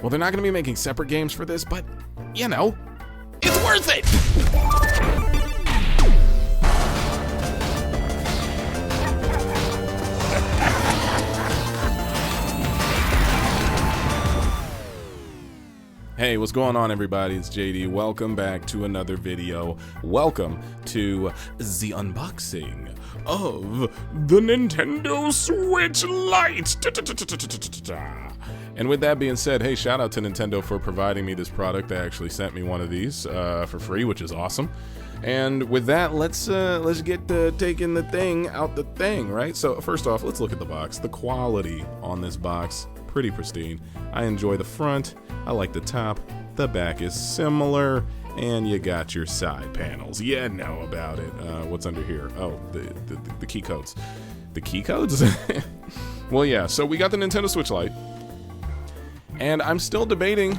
Well, they're not going to be making separate games for this, but, you know, it's worth it! Hey, what's going on, everybody? It's JD. Welcome back to another video. Welcome to the unboxing of the Nintendo Switch Lite. And with that being said, hey, shout out to Nintendo for providing me this product. They actually sent me one of these for free, which is awesome. And with that, let's get to taking the thing out the thing, right? So first off, let's look at the box. The quality on this box, pretty pristine. I enjoy the front. I like the top. The back is similar, and you got your side panels. You know about it. What's under here? Oh, the key codes. The key codes? Well, yeah. So we got the Nintendo Switch Lite, and I'm still debating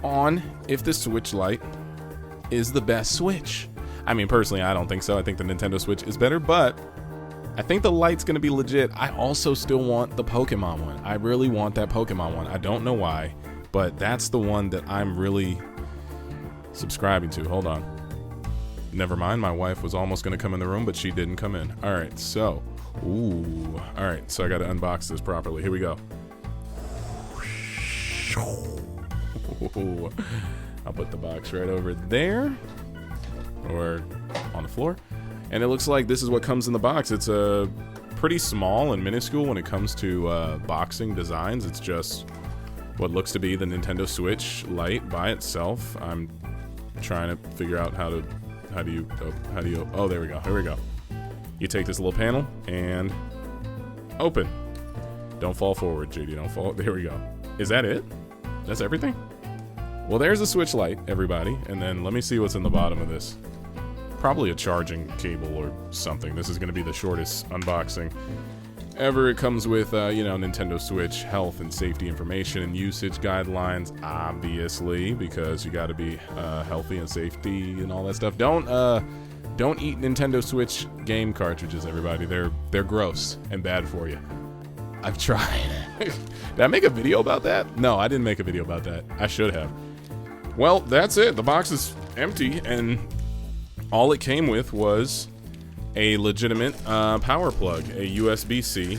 on if the Switch Lite is the best Switch. I mean, personally, I don't think so. I think the Nintendo Switch is better, but I think the Lite's gonna be legit. I also still want the Pokemon one. I really want that Pokemon one. I don't know why, but that's the one that I'm really subscribing to. Hold on. Never mind, my wife was almost gonna come in the room, but she didn't come in. All right, so, ooh. All right, so I gotta unbox this properly. Here we go. I'll put the box right over there, or on the floor. And it looks like this is what comes in the box. It's a pretty small and minuscule when it comes to boxing designs. It's just what looks to be the Nintendo Switch Lite by itself. I'm trying to figure out how do you, oh, there we go, here we go. You take this little panel and open. Don't fall forward, JD, don't fall, there we go. Is that it? That's everything? Well, there's a Switch Lite, everybody, and then let me see what's in the bottom of this. Probably a charging cable or something. This is going to be the shortest unboxing ever. It comes with, you know, Nintendo Switch health and safety information and usage guidelines, obviously, because you got to be healthy and safety and all that stuff. Don't eat Nintendo Switch game cartridges, everybody. They're gross and bad for you. I've tried. Did I make a video about that? No, I didn't make a video about that. I should have. Well, that's it. The box is empty, and all it came with was a legitimate power plug, a USB-C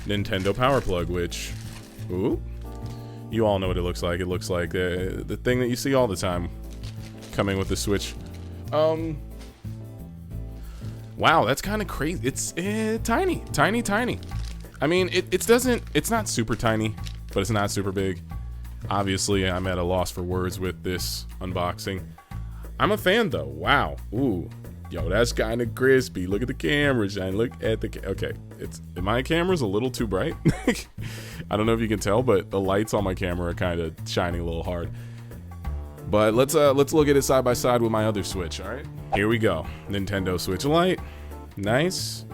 Nintendo power plug, which, ooh, you all know what it looks like. It looks like the thing that you see all the time coming with the Switch. Wow, that's kind of crazy. It's tiny. I mean, it's not super tiny, but it's not super big. Obviously, I'm at a loss for words with this unboxing. I'm a fan though. Wow. Ooh. Yo, that's kind of crispy. Look at the camera, Shine. Look at the okay. My camera's a little too bright. I don't know if you can tell, but the lights on my camera are kind of shining a little hard. But let's look at it side by side with my other Switch, all right? Here we go. Nintendo Switch Lite. Nice.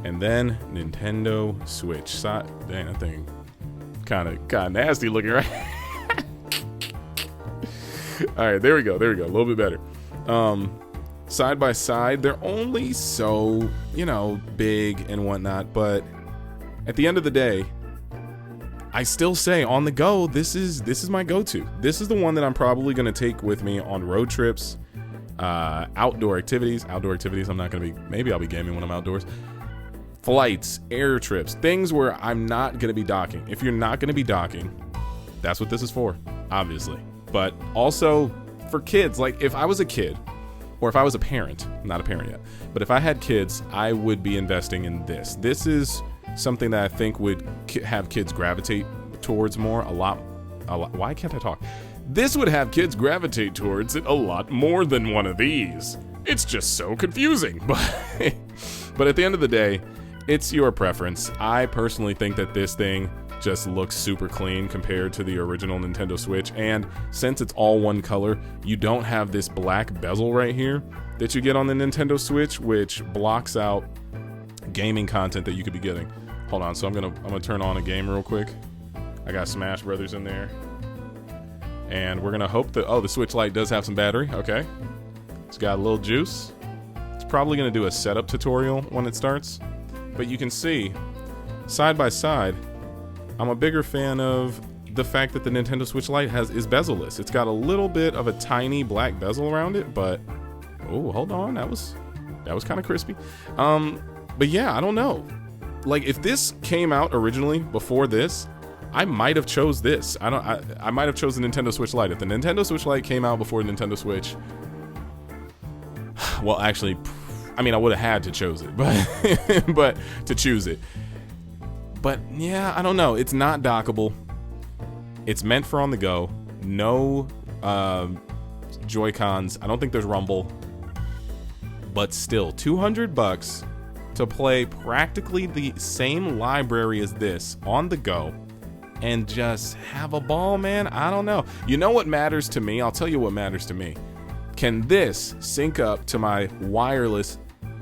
And then Nintendo Switch. Dang, that thing kind of nasty looking, right? All right, there we go. A little bit better. Side by side, they're only so, you know, big and whatnot, but at the end of the day, I still say on the go, this is my go-to. This is the one that I'm probably going to take with me on road trips, outdoor activities. I'm not going to be, maybe I'll be gaming when I'm outdoors. Flights, air trips, things where I'm not going to be docking. If you're not going to be docking, that's what this is for, obviously. But also for kids, like if I was a kid, or if I was a parent, I'm not a parent yet, but if I had kids, I would be investing in this. This is something that I think would have kids gravitate towards more, a lot. Why can't I talk? This would have kids gravitate towards it a lot more than one of these. It's just so confusing. But at the end of the day, it's your preference. I personally think that this thing just looks super clean compared to the original Nintendo Switch, and since it's all one color, you don't have this black bezel right here that you get on the Nintendo Switch, which blocks out gaming content that you could be getting. Hold on, so I'm gonna turn on a game real quick. I got Smash Brothers in there, and we're gonna hope that, oh, the Switch Lite does have some battery. Okay, it's got a little juice. It's probably gonna do a setup tutorial when it starts, but you can see side by side, I'm a bigger fan of the fact that the Nintendo Switch Lite is bezel-less. It's got a little bit of a tiny black bezel around it, but oh, hold on, that was kind of crispy. But yeah, I don't know. Like, if this came out originally before this, I might have chose this. I might have chosen the Nintendo Switch Lite. If the Nintendo Switch Lite came out before Nintendo Switch, well, actually, I mean, I would have had to choose it, but to choose it. But yeah, I don't know. It's not dockable. It's meant for on the go. No Joy-Cons. I don't think there's rumble. But still, $200 to play practically the same library as this on the go and just have a ball, man. I don't know. You know what matters to me? I'll tell you what matters to me. Can this sync up to my wireless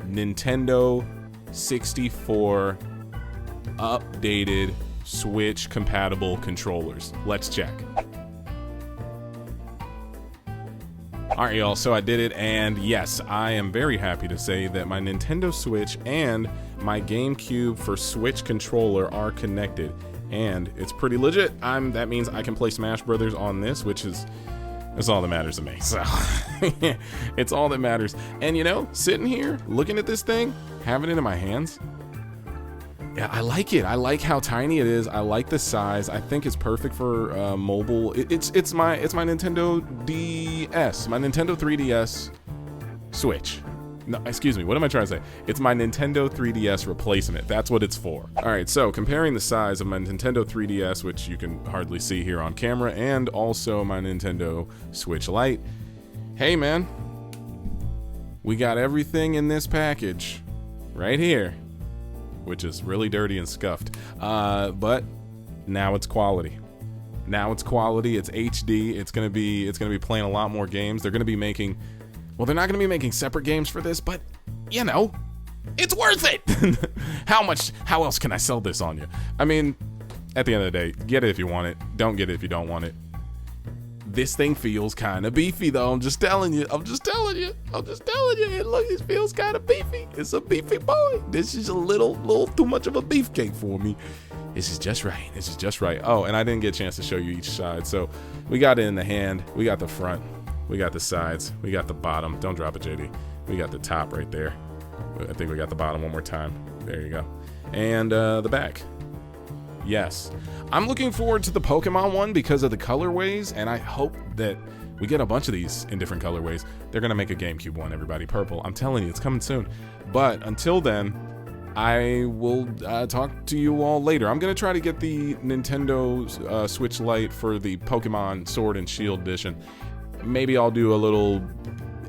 Nintendo 64 updated Switch compatible controllers? Let's check. All right, y'all, so I did it, and yes, I am very happy to say that my Nintendo Switch and my GameCube for Switch controller are connected, and it's pretty legit. That means I can play Smash Brothers on this, which is all that matters to me. So it's all that matters. And you know, sitting here looking at this thing, having it in my hands, yeah, I like it. I like how tiny it is. I like the size. I think it's perfect for mobile. It's my Nintendo DS, my Nintendo 3DS Switch. No, excuse me. What am I trying to say? It's my Nintendo 3DS replacement. That's what it's for. All right. So comparing the size of my Nintendo 3DS, which you can hardly see here on camera, and also my Nintendo Switch Lite. Hey, man, we got everything in this package right here, which is really dirty and scuffed. But now it's quality. Now it's quality. It's HD. It's gonna be playing a lot more games. They're gonna be making, well, they're not gonna be making separate games for this, but you know, it's worth it. How else can I sell this on you? I mean, at the end of the day, get it if you want it. Don't get it if you don't want it. This thing feels kind of beefy, though. I'm just telling you. Look, it feels kind of beefy. It's a beefy boy. This is a little too much of a beefcake for me. This is just right. This is just right. Oh, and I didn't get a chance to show you each side. So we got it in the hand. We got the front. We got the sides. We got the bottom. Don't drop it, JD. We got the top right there. I think we got the bottom one more time. There you go. And the back. Yes, I'm looking forward to the Pokemon one because of the colorways, and I hope that we get a bunch of these in different colorways. They're gonna make a GameCube one, everybody, purple. I'm telling you, it's coming soon. But until then, I will talk to you all later. I'm gonna try to get the Nintendo Switch Lite for the Pokemon Sword and Shield edition. Maybe I'll do a little,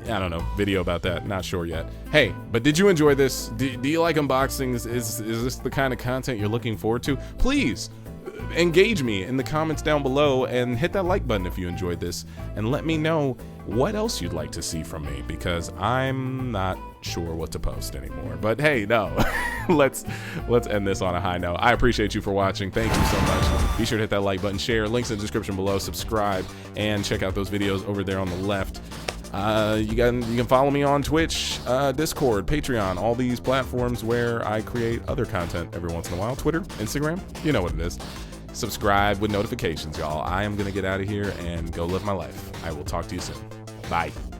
I don't know, video about that. Not sure yet. Hey, but did you enjoy this? Do you like unboxings? Is this the kind of content you're looking forward to? Please engage me in the comments down below and hit that like button if you enjoyed this, and let me know what else you'd like to see from me, because I'm not sure what to post anymore. But hey, no, let's end this on a high note. I appreciate you for watching. Thank you so much. Be sure to hit that like button, share, links in the description below, subscribe, and check out those videos over there on the left. You can follow me on Twitch, Discord, Patreon, all these platforms where I create other content every once in a while. Twitter, Instagram, you know what it is. Subscribe with notifications, y'all. I am gonna get out of here and go live my life. I will talk to you soon. Bye.